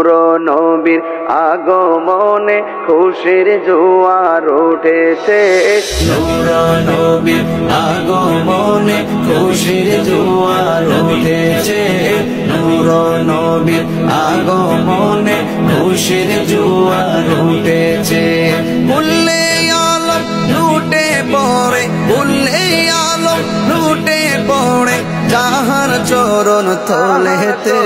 নূর নবীর আগমনে খুশির জোয়ার উঠেছে, নূর নবীর আগমনে খুশির জোয়ার উঠেছে, নূর নবীর আগমনে খুশির জোয়ার উঠেছে। উল্লে আলম লুটে পড়ে, উল্লে আলম লুটে পড়ে যাহার চরণ তলেতে,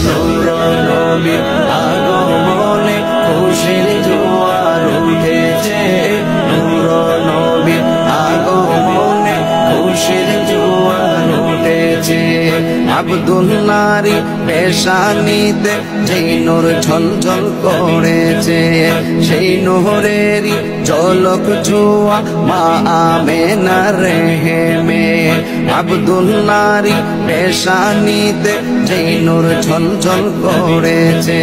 নূর নবীর আগমনে খুশির জোয়ার উঠেছে, নূর নবীর আগমনে খুশির জোয়ার উঠেছে। আব্দুল্লাহরি পেশানিতে যেই নূর ঝলঝল করেছে, সেই নূরেরই ঝলক ছোঁয়া মা আমেনার রেহেমে। আব্দুল্লাহরি পেশানিতে যেই নূর ঝলঝল করেছে,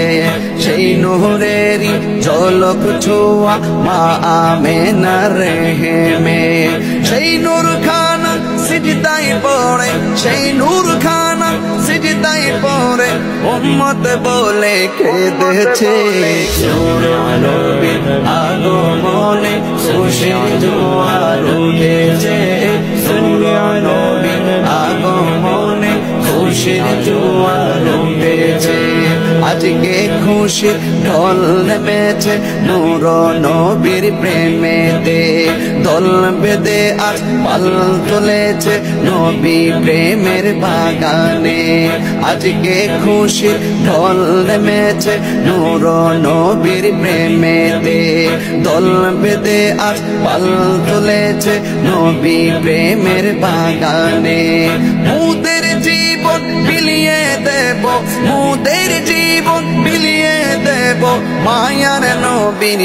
সেই নূরেরই ঝলক ছোঁয়া মা আমেনার রেহেমে। সেই নূর খানা সিজদায় পড়ে, সেই নূর খানা সিজদায় পড়ে উম্মত বলে কেঁদেছে, নূর নবীর আগমনে খুশির জোয়ার উঠেছে, নূর নবীর আগমনে খুশির জোয়ার উঠেছে। আজকে খুশি ঢল নেমেছে নূর নবীর প্রেমেতে, দল বেঁধে আজ পাল তুলেছে নবী প্রেমের বাগানে। আজকে খুশি ঢল নেমেছে নূর নবীর প্রেমেতে, দল বেঁধে আজ পাল তুলেছে নবী প্রেমের বাগানে। মুদের জীবন বিলিয়ে দেব, মুদের জীবন বিলিয়ে দেব মায়ার নবীর